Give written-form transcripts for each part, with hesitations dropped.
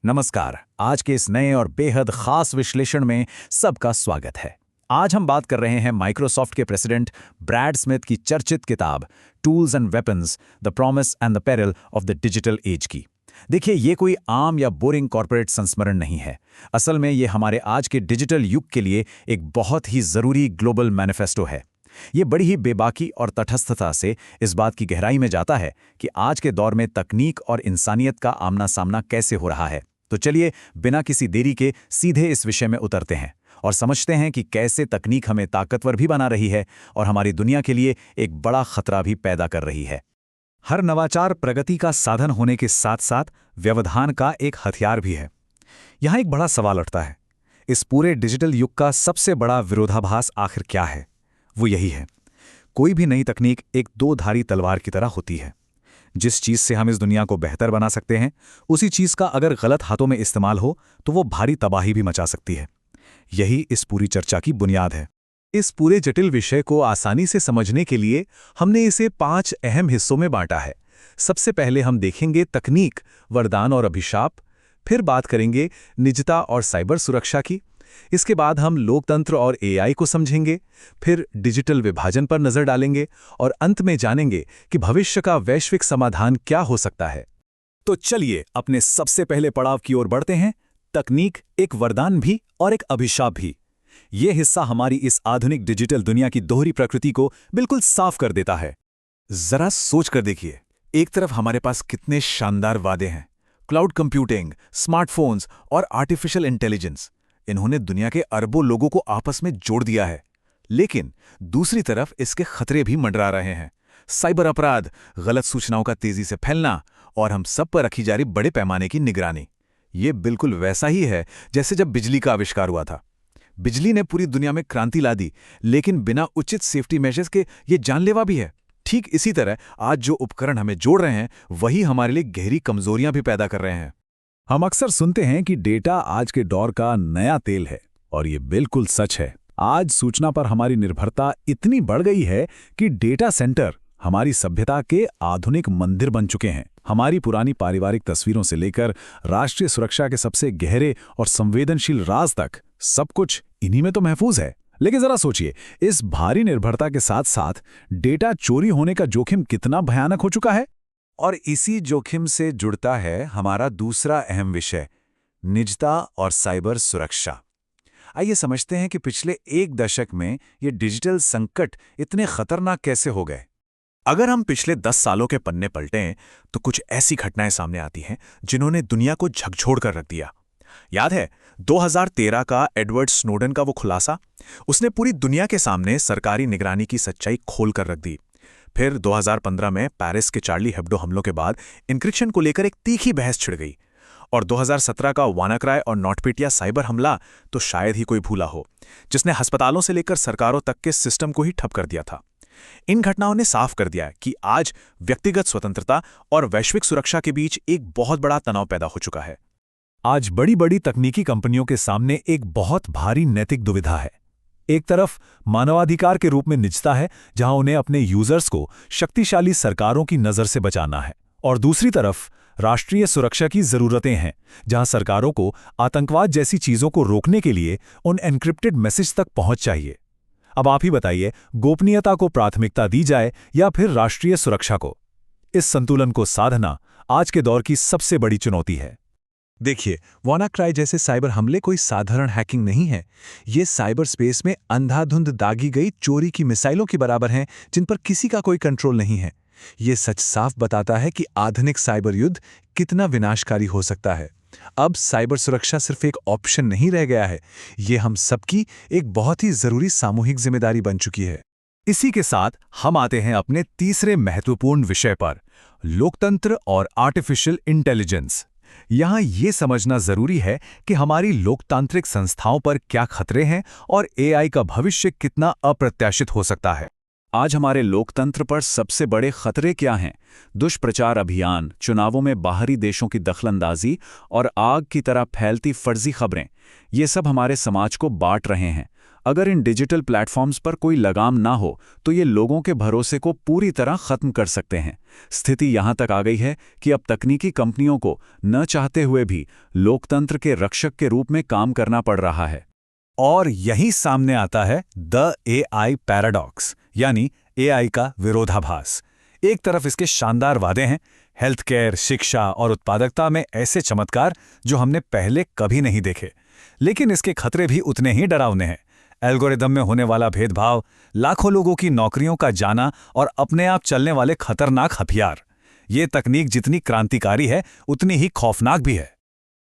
नमस्कार। आज के इस नए और बेहद खास विश्लेषण में सबका स्वागत है। आज हम बात कर रहे हैं माइक्रोसॉफ्ट के प्रेसिडेंट ब्रैड स्मिथ की चर्चित किताब tools and weapons, the promise and the peril of the digital age की। देखिए, ये कोई आम या बोरिंग कॉर्पोरेट संस्मरण नहीं है। असल में ये हमारे आज के डिजिटल युग के लिए एक बहुत ही ज़रूरी ग्लोबल मैनिफेस्टो है। ये बड़ी ही बेबाकी और तटस्थता से इस बात की गहराई में जाता है कि आज के दौर में तकनीक और इंसानियत का आमना सामना कैसे हो रहा है। तो चलिए, बिना किसी देरी के सीधे इस विषय में उतरते हैं और समझते हैं कि कैसे तकनीक हमें ताकतवर भी बना रही है और हमारी दुनिया के लिए एक बड़ा खतरा भी पैदा कर रही है। हर नवाचार प्रगति का साधन होने के साथ साथ व्यवधान का एक हथियार भी है। यहाँ एक बड़ा सवाल उठता है, इस पूरे डिजिटल युग का सबसे बड़ा विरोधाभास आखिर क्या है? वो यही है, कोई भी नई तकनीक एक दो-धारी तलवार की तरह होती है। जिस चीज़ से हम इस दुनिया को बेहतर बना सकते हैं, उसी चीज़ का अगर गलत हाथों में इस्तेमाल हो तो वो भारी तबाही भी मचा सकती है। यही इस पूरी चर्चा की बुनियाद है। इस पूरे जटिल विषय को आसानी से समझने के लिए हमने इसे 5 अहम हिस्सों में बांटा है। सबसे पहले हम देखेंगे तकनीक, वरदान और अभिशाप। फिर बात करेंगे निजता और साइबर सुरक्षा की। इसके बाद हम लोकतंत्र और एआई को समझेंगे। फिर डिजिटल विभाजन पर नजर डालेंगे और अंत में जानेंगे कि भविष्य का वैश्विक समाधान क्या हो सकता है। तो चलिए अपने सबसे पहले पड़ाव की ओर बढ़ते हैं। तकनीक एक वरदान भी और एक अभिशाप भी। यह हिस्सा हमारी इस आधुनिक डिजिटल दुनिया की दोहरी प्रकृति को बिल्कुल साफ कर देता है। जरा सोच कर देखिए, एक तरफ हमारे पास कितने शानदार वादे हैं, क्लाउड कंप्यूटिंग, स्मार्टफोन्स और आर्टिफिशियल इंटेलिजेंस। इन्होंने दुनिया के अरबों लोगों को आपस में जोड़ दिया है। लेकिन दूसरी तरफ इसके खतरे भी मंडरा रहे हैं। साइबर अपराध, गलत सूचनाओं का तेजी से फैलना और हम सब पर रखी जा रही बड़े पैमाने की निगरानी। ये बिल्कुल वैसा ही है जैसे जब बिजली का आविष्कार हुआ था। बिजली ने पूरी दुनिया में क्रांति ला दी, लेकिन बिना उचित सेफ्टी मेजर्स के ये जानलेवा भी है। ठीक इसी तरह आज जो उपकरण हमें जोड़ रहे हैं, वही हमारे लिए गहरी कमजोरियां भी पैदा कर रहे हैं। हम अक्सर सुनते हैं कि डेटा आज के दौर का नया तेल है, और ये बिल्कुल सच है। आज सूचना पर हमारी निर्भरता इतनी बढ़ गई है कि डेटा सेंटर हमारी सभ्यता के आधुनिक मंदिर बन चुके हैं। हमारी पुरानी पारिवारिक तस्वीरों से लेकर राष्ट्रीय सुरक्षा के सबसे गहरे और संवेदनशील राज तक सब कुछ इन्हीं में तो महफूज है। लेकिन जरा सोचिए, इस भारी निर्भरता के साथ साथ डेटा चोरी होने का जोखिम कितना भयानक हो चुका है। और इसी जोखिम से जुड़ता है हमारा दूसरा अहम विषय, निजता और साइबर सुरक्षा। आइए समझते हैं कि पिछले 1 दशक में ये डिजिटल संकट इतने खतरनाक कैसे हो गए। अगर हम पिछले 10 सालों के पन्ने पलटें तो कुछ ऐसी घटनाएं सामने आती हैं जिन्होंने दुनिया को झकझोर कर रख दिया। याद है 2013 का एडवर्ड स्नोडन का वो खुलासा? उसने पूरी दुनिया के सामने सरकारी निगरानी की सच्चाई खोल कर रख दी। फिर 2015 में पेरिस के चार्ली हेब्डो हमलों के बाद इंक्रिप्शन को लेकर एक तीखी बहस छिड़ गई। और 2017 का वानाक्राई और नॉटपेटिया साइबर हमला तो शायद ही कोई भूला हो, जिसने अस्पतालों से लेकर सरकारों तक के सिस्टम को ही ठप कर दिया था। इन घटनाओं ने साफ कर दिया कि आज व्यक्तिगत स्वतंत्रता और वैश्विक सुरक्षा के बीच एक बहुत बड़ा तनाव पैदा हो चुका है। आज बड़ी बड़ी तकनीकी कंपनियों के सामने एक बहुत भारी नैतिक दुविधा है। एक तरफ मानवाधिकार के रूप में निजता है, जहां उन्हें अपने यूजर्स को शक्तिशाली सरकारों की नजर से बचाना है, और दूसरी तरफ राष्ट्रीय सुरक्षा की जरूरतें हैं, जहां सरकारों को आतंकवाद जैसी चीजों को रोकने के लिए उन एन्क्रिप्टेड मैसेज तक पहुंच चाहिए। अब आप ही बताइए, गोपनीयता को प्राथमिकता दी जाए या फिर राष्ट्रीय सुरक्षा को? इस संतुलन को साधना आज के दौर की सबसे बड़ी चुनौती है। देखिए, वानाक्राई जैसे साइबर हमले कोई साधारण हैकिंग नहीं है। ये साइबर स्पेस में अंधाधुंध दागी गई चोरी की मिसाइलों के बराबर हैं, जिन पर किसी का कोई कंट्रोल नहीं है। ये सच साफ बताता है कि आधुनिक साइबर युद्ध कितना विनाशकारी हो सकता है। अब साइबर सुरक्षा सिर्फ एक ऑप्शन नहीं रह गया है, ये हम सबकी एक बहुत ही जरूरी सामूहिक जिम्मेदारी बन चुकी है। इसी के साथ हम आते हैं अपने तीसरे महत्वपूर्ण विषय पर, लोकतंत्र और आर्टिफिशियल इंटेलिजेंस। यहाँ ये समझना जरूरी है कि हमारी लोकतांत्रिक संस्थाओं पर क्या खतरे हैं और एआई का भविष्य कितना अप्रत्याशित हो सकता है। आज हमारे लोकतंत्र पर सबसे बड़े खतरे क्या हैं? दुष्प्रचार अभियान, चुनावों में बाहरी देशों की दखलंदाजी और आग की तरह फैलती फर्जी खबरें, ये सब हमारे समाज को बांट रहे हैं। अगर इन डिजिटल प्लेटफॉर्म्स पर कोई लगाम ना हो तो ये लोगों के भरोसे को पूरी तरह खत्म कर सकते हैं। स्थिति यहां तक आ गई है कि अब तकनीकी कंपनियों को न चाहते हुए भी लोकतंत्र के रक्षक के रूप में काम करना पड़ रहा है। और यही सामने आता है द एआई पैराडॉक्स, यानी एआई का विरोधाभास। एक तरफ इसके शानदार वादे हैं, हेल्थ केयर, शिक्षा और उत्पादकता में ऐसे चमत्कार जो हमने पहले कभी नहीं देखे, लेकिन इसके खतरे भी उतने ही डरावने हैं। एल्गोरिदम में होने वाला भेदभाव, लाखों लोगों की नौकरियों का जाना और अपने आप चलने वाले खतरनाक हथियार। ये तकनीक जितनी क्रांतिकारी है उतनी ही खौफनाक भी है।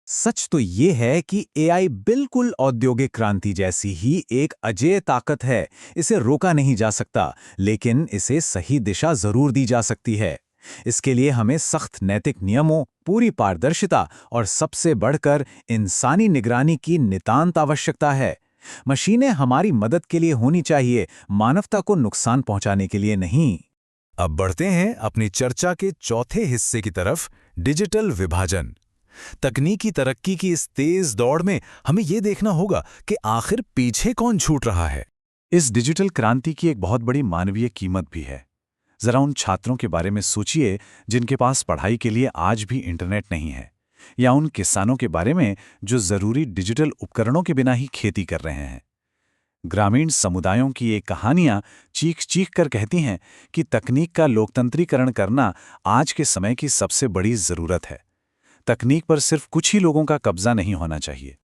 सच तो ये है कि एआई बिल्कुल औद्योगिक क्रांति जैसी ही एक अजेय ताकत है। इसे रोका नहीं जा सकता, लेकिन इसे सही दिशा जरूर दी जा सकती है। इसके लिए हमें सख्त नैतिक नियमों, पूरी पारदर्शिता और सबसे बढ़कर इंसानी निगरानी की नितांत आवश्यकता है। मशीनें हमारी मदद के लिए होनी चाहिए, मानवता को नुकसान पहुंचाने के लिए नहीं। अब बढ़ते हैं अपनी चर्चा के चौथे हिस्से की तरफ, डिजिटल विभाजन। तकनीकी तरक्की की इस तेज दौड़ में हमें यह देखना होगा कि आखिर पीछे कौन छूट रहा है। इस डिजिटल क्रांति की एक बहुत बड़ी मानवीय कीमत भी है। जरा उन छात्रों के बारे में सोचिए जिनके पास पढ़ाई के लिए आज भी इंटरनेट नहीं है, या उन किसानों के बारे में जो जरूरी डिजिटल उपकरणों के बिना ही खेती कर रहे हैं। ग्रामीण समुदायों की ये कहानियां चीख चीख कर कहती हैं कि तकनीक का लोकतंत्रीकरण करना आज के समय की सबसे बड़ी जरूरत है। तकनीक पर सिर्फ कुछ ही लोगों का कब्जा नहीं होना चाहिए।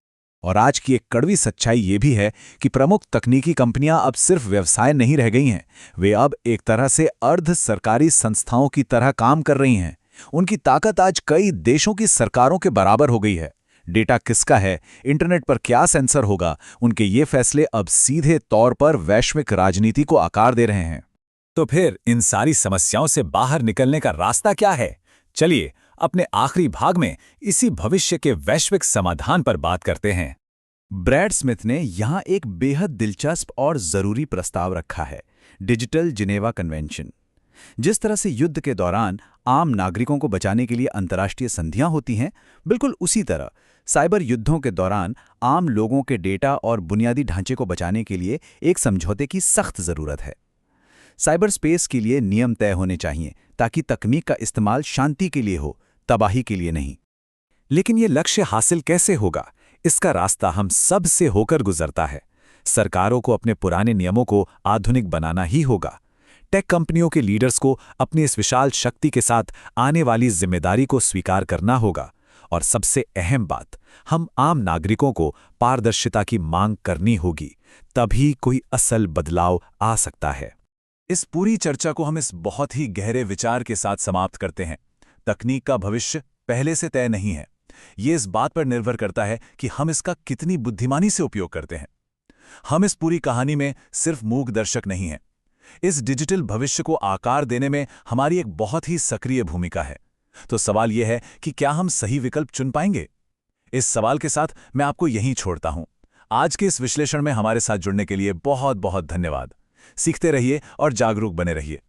और आज की एक कड़वी सच्चाई ये भी है कि प्रमुख तकनीकी कंपनियां अब सिर्फ व्यवसाय नहीं रह गई हैं, वे अब एक तरह से अर्ध सरकारी संस्थाओं की तरह काम कर रही हैं। उनकी ताकत आज कई देशों की सरकारों के बराबर हो गई है। डेटा किसका है, इंटरनेट पर क्या सेंसर होगा, उनके ये फैसले अब सीधे तौर पर वैश्विक राजनीति को आकार दे रहे हैं। तो फिर इन सारी समस्याओं से बाहर निकलने का रास्ता क्या है? चलिए अपने आखिरी भाग में इसी भविष्य के वैश्विक समाधान पर बात करते हैं। ब्रैड स्मिथ ने यहां एक बेहद दिलचस्प और जरूरी प्रस्ताव रखा है, डिजिटल जिनेवा कन्वेंशन। जिस तरह से युद्ध के दौरान आम नागरिकों को बचाने के लिए अंतर्राष्ट्रीय संधियां होती हैं, बिल्कुल उसी तरह साइबर युद्धों के दौरान आम लोगों के डेटा और बुनियादी ढांचे को बचाने के लिए एक समझौते की सख्त जरूरत है। साइबर स्पेस के लिए नियम तय होने चाहिए ताकि तकनीक का इस्तेमाल शांति के लिए हो, तबाही के लिए नहीं। लेकिन ये लक्ष्य हासिल कैसे होगा? इसका रास्ता हम सब से होकर गुजरता है। सरकारों को अपने पुराने नियमों को आधुनिक बनाना ही होगा। टेक कंपनियों के लीडर्स को अपनी इस विशाल शक्ति के साथ आने वाली जिम्मेदारी को स्वीकार करना होगा। और सबसे अहम बात, हम आम नागरिकों को पारदर्शिता की मांग करनी होगी, तभी कोई असल बदलाव आ सकता है। इस पूरी चर्चा को हम इस बहुत ही गहरे विचार के साथ समाप्त करते हैं। तकनीक का भविष्य पहले से तय नहीं है। ये इस बात पर निर्भर करता है कि हम इसका कितनी बुद्धिमानी से उपयोग करते हैं। हम इस पूरी कहानी में सिर्फ मूक दर्शक नहीं हैं। इस डिजिटल भविष्य को आकार देने में हमारी एक बहुत ही सक्रिय भूमिका है। तो सवाल यह है कि क्या हम सही विकल्प चुन पाएंगे? इस सवाल के साथ मैं आपको यहीं छोड़ता हूं। आज के इस विश्लेषण में हमारे साथ जुड़ने के लिए बहुत बहुत धन्यवाद। सीखते रहिए और जागरूक बने रहिए।